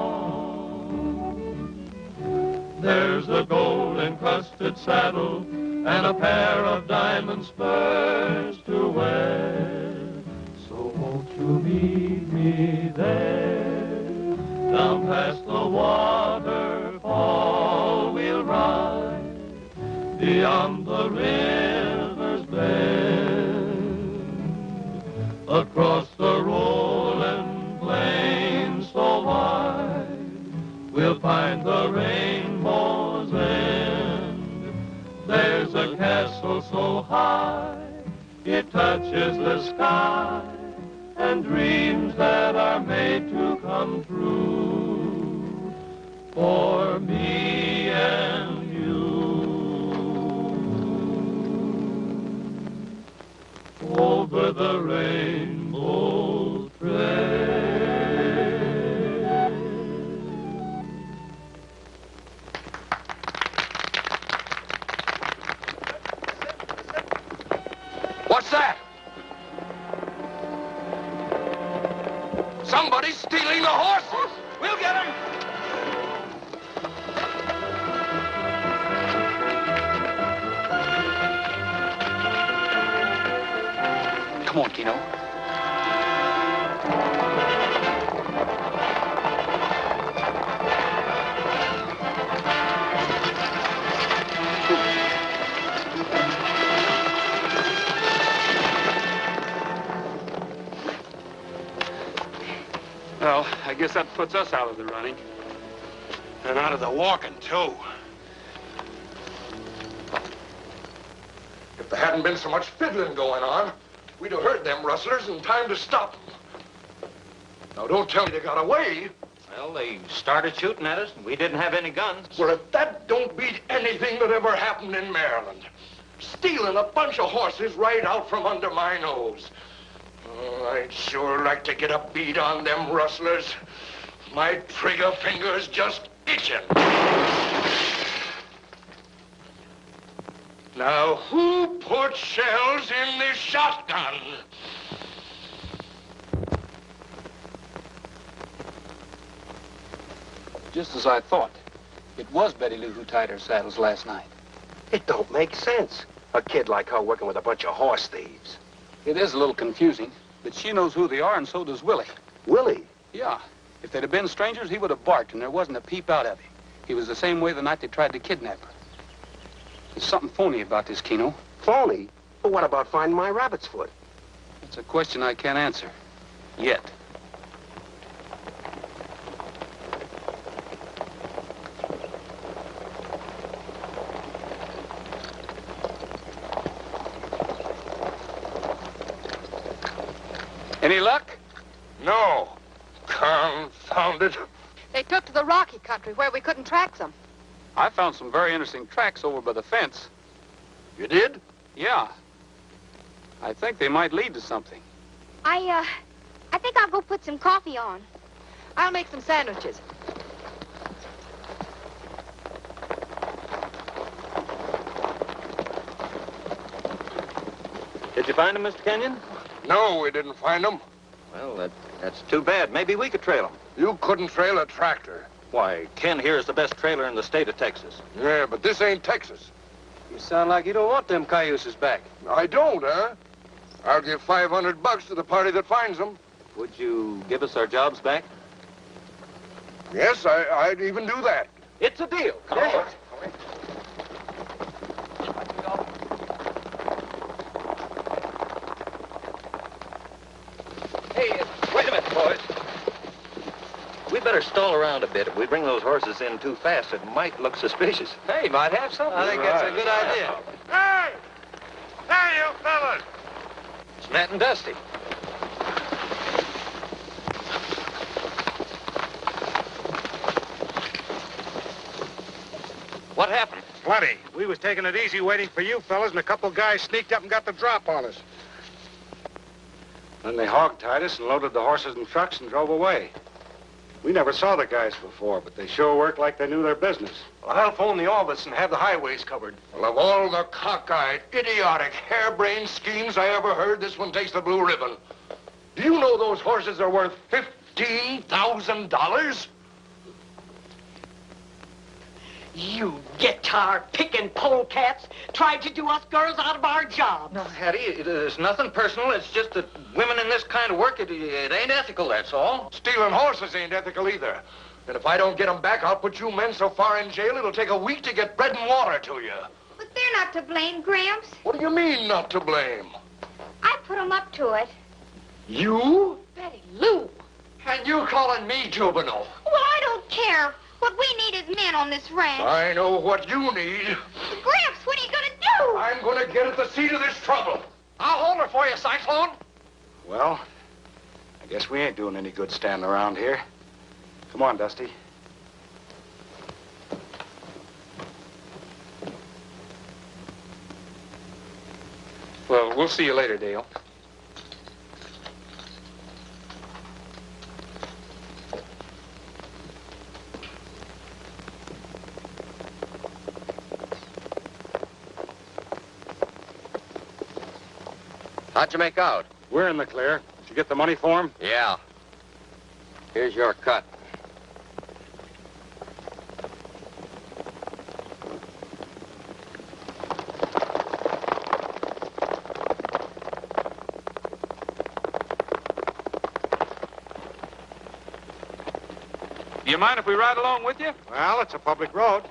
There's a gold-encrusted saddle and a pair of diamond spurs to wear. So won't you meet me there? Down past the waterfall we'll ride, beyond the river's bend, across the rolling plains so wide, we'll find the rainbow's end. There's a castle so high, it touches the sky, and dreams that are made to come true for me and you. Over the rainbow trail. What's that? Somebody's stealing the horses! We'll get him! Come on, Keno. Well, I guess that puts us out of the running. And out of the walking, too. If there hadn't been so much fiddling going on, we'd have heard them rustlers in time to stop them. Now, don't tell me they got away. Well, they started shooting at us, and we didn't have any guns. Well, if that don't beat anything that ever happened in Maryland. Stealing a bunch of horses right out from under my nose. Oh, I'd sure like to get a beat on them rustlers. My trigger finger's just itching. Now, who put shells in this shotgun? Just as I thought. It was Betty Lou who tied her saddles last night. It don't make sense. A kid like her working with a bunch of horse thieves. It is a little confusing, but she knows who they are, and so does Willie. Willie? Yeah. If they'd have been strangers, he would have barked, and there wasn't a peep out of him. He was the same way the night they tried to kidnap her. There's something phony about this, Keno. Phony? But what about finding my rabbit's foot? It's a question I can't answer. Yet. Any luck? No. Confound it. They took to the rocky country where we couldn't track them. I found some very interesting tracks over by the fence. You did? Yeah. I think they might lead to something. I think I'll go put some coffee on. I'll make some sandwiches. Did you find them, Mr. Kenyon? No, we didn't find them. Well, that's too bad. Maybe we could trail them. You couldn't trail a tractor. Why, Ken here is the best trailer in the state of Texas. Yeah, but this ain't Texas. You sound like you don't want them cayuses back. I don't, huh? I'll give $500 to the party that finds them. Would you give us our jobs back? Yes, I'd even do that. It's a deal. Come on. Hey, wait a minute, boys. We better stall around a bit. If we bring those horses in too fast, it might look suspicious. Hey, might have something. I think that's a good idea. Hey! Hey, you fellas! It's Nat and Dusty. What happened? Plenty. We was taking it easy waiting for you fellas, and a couple guys sneaked up and got the drop on us. Then they hog-tied us and loaded the horses and trucks and drove away. We never saw the guys before, but they sure worked like they knew their business. Well, I'll phone the office and have the highways covered. Well, of all the cockeyed, idiotic, harebrained schemes I ever heard, this one takes the blue ribbon. Do you know those horses are worth $15,000? You guitar-picking polecats tried to do us girls out of our jobs. No, Hattie, it's nothing personal. It's just that women in this kind of work, it ain't ethical, that's all. Stealing horses ain't ethical either. And if I don't get them back, I'll put you men so far in jail, it'll take a week to get bread and water to you. But they're not to blame, Gramps. What do you mean, not to blame? I put them up to it. You? Betty Lou. And you calling me juvenile? Well, I don't care. What we need is men on this ranch. I know what you need. Gramps, what are you gonna do? I'm gonna get at the seat of this trouble. I'll hold her for you, Cyclone. Well, I guess we ain't doing any good standing around here. Come on, Dusty. Well, we'll see you later, Dale. How'd you make out? We're in the clear. Did you get the money for him? Yeah. Here's your cut. Do you mind if we ride along with you? Well, it's a public road.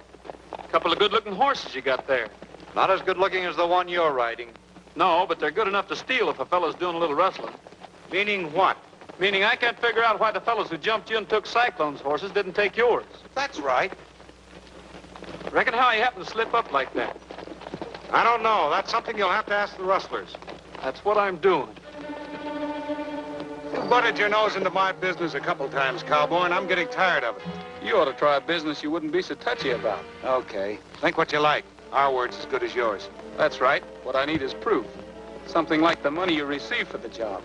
A couple of good-looking horses you got there. Not as good looking as the one you're riding. No, but they're good enough to steal if a fellow's doing a little rustling. Meaning what? Meaning I can't figure out why the fellows who jumped you and took Cyclone's horses didn't take yours. That's right. Reckon how he happened to slip up like that? I don't know. That's something you'll have to ask the rustlers. That's what I'm doing. You butted your nose into my business a couple times, cowboy, and I'm getting tired of it. You ought to try a business you wouldn't be so touchy about. Okay. Think what you like. Our word's as good as yours. That's right. What I need is proof. Something like the money you received for the job.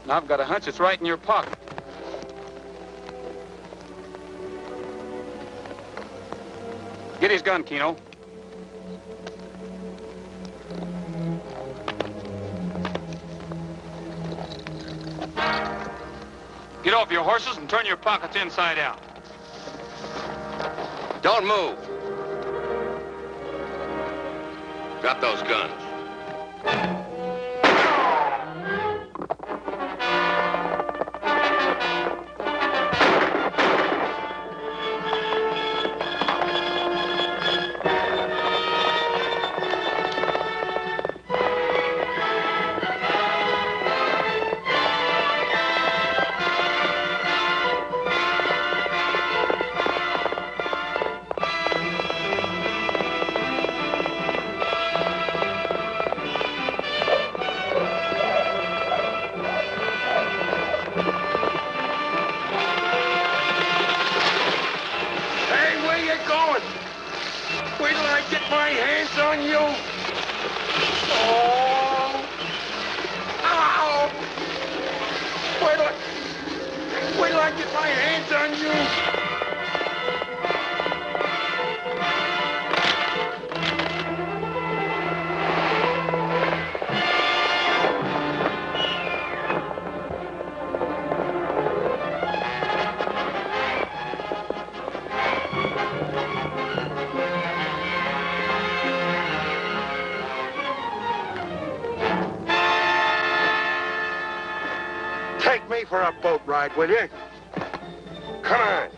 And I've got a hunch it's right in your pocket. Get his gun, Keno. Get off your horses and turn your pockets inside out. Don't move. Drop those guns. Take me for a boat ride, will you? Come on.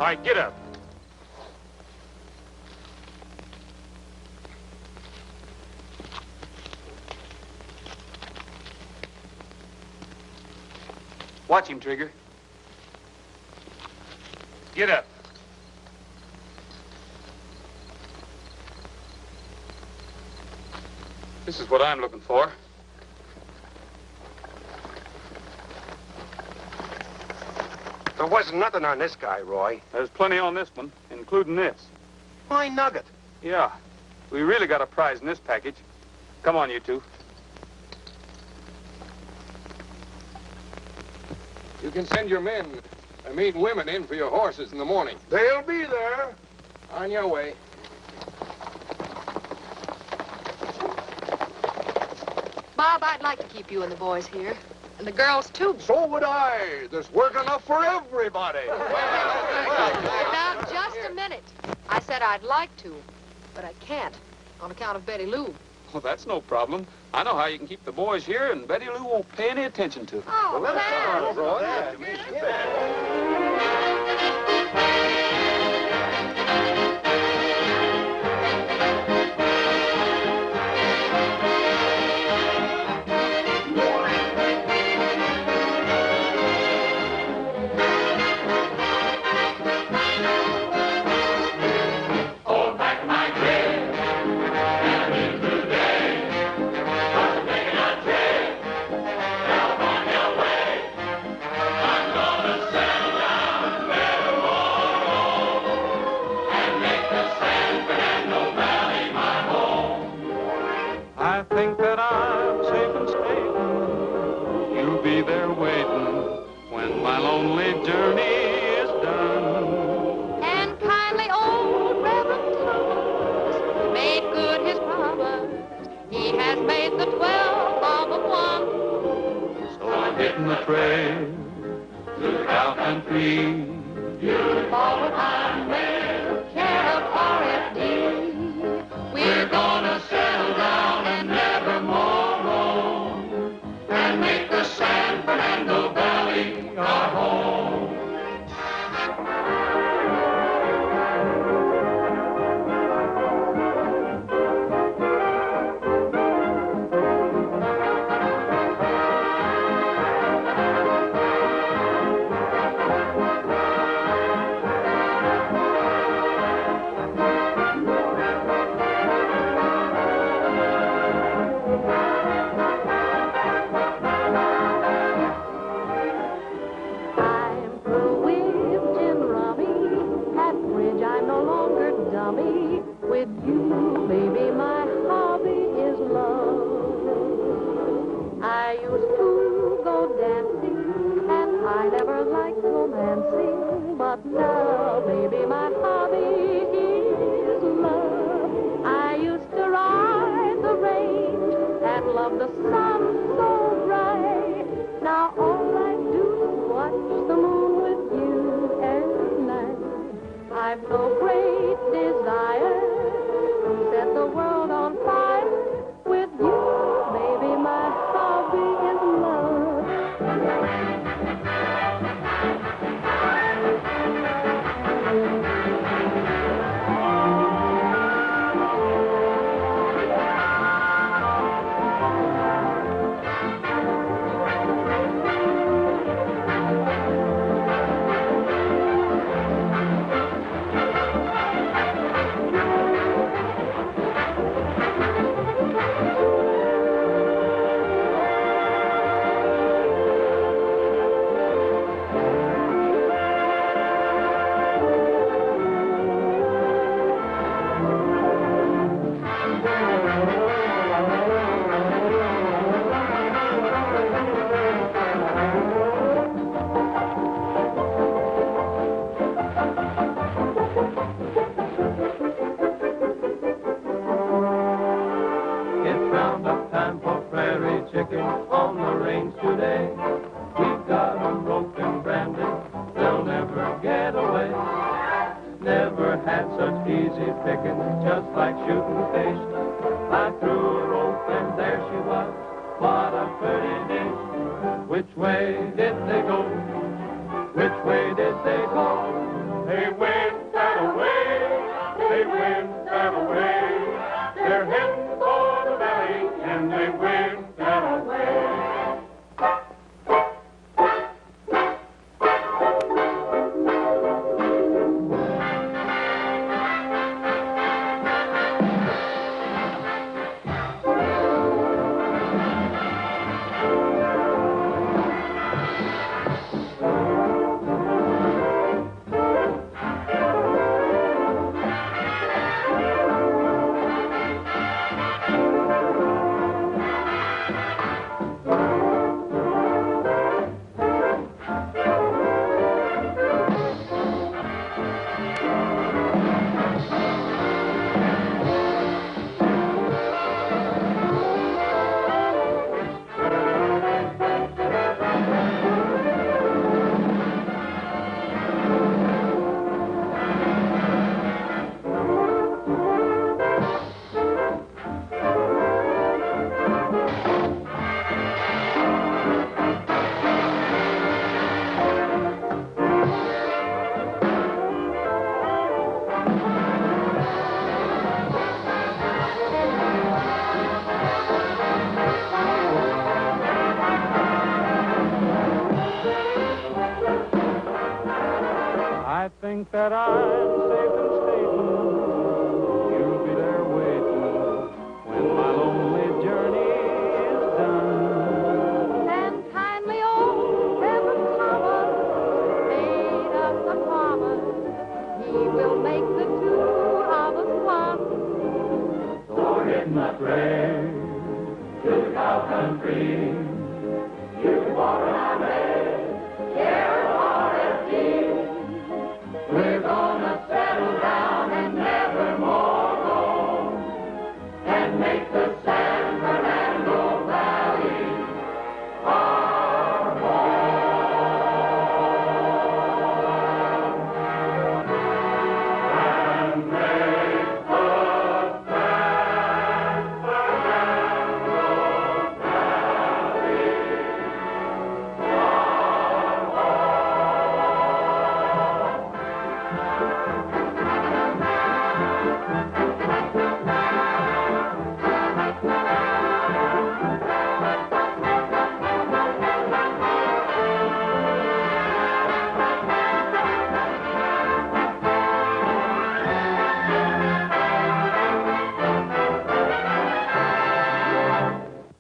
All right, get up. Watch him, Trigger. Get up. This is what I'm looking for. There wasn't nothing on this guy, Roy. There's plenty on this one, including this. My nugget. Yeah. We really got a prize in this package. Come on, you two. You can send your men, women in for your horses in the morning. They'll be there. On your way. Bob, I'd like to keep you and the boys here. And the girls, too. So would I. There's work enough for everybody. Now, just a minute. I said I'd like to, but I can't on account of Betty Lou. Well, that's no problem. I know how you can keep the boys here, and Betty Lou won't pay any attention to them. Oh, Well, thanks. Hold back my grin, and in today, I'm taking a trip, California way. I'm gonna settle down tomorrow, and make the San Fernando Valley my home. I think that I'm safe and stable. You'll be there waiting when my lonely journey is done. And kindly old Reverend Thomas made good his promise. He has made the 12 of a one. So I'm hitting the trail to the cow country. Forward Highway, care of RFD. We're gonna settle down and never more roam, and make the San Fernando Valley our home. I'm through with gin rummy. At bridge I'm no longer dummy. With you, baby, my hobby is love. I used to go dancing, and I never liked romancing. But now, baby, my hobby is love. I used to ride the range and love the sun so bright. Now all I do is watch the moon with you every night. I've no great desire to set the world on fire. With you, baby, my hobby is love. It's roundup time for prairie chicken on the range today. We've got 'em roped and branded, they'll never get away. Never had such easy picking, just like shooting fish. I threw a rope and there she was, what a pretty dish. Which way did they go? Which way did they go? They went that away, they went that away. They're heading for the valley, and they went that away. that I'm safe and stable. You'll be there waiting when my lonely journey is done. And kindly old Heaven Thomas made us a promise. He will make the two of us one. So we're hitting the trail to the cow country. You can walk around.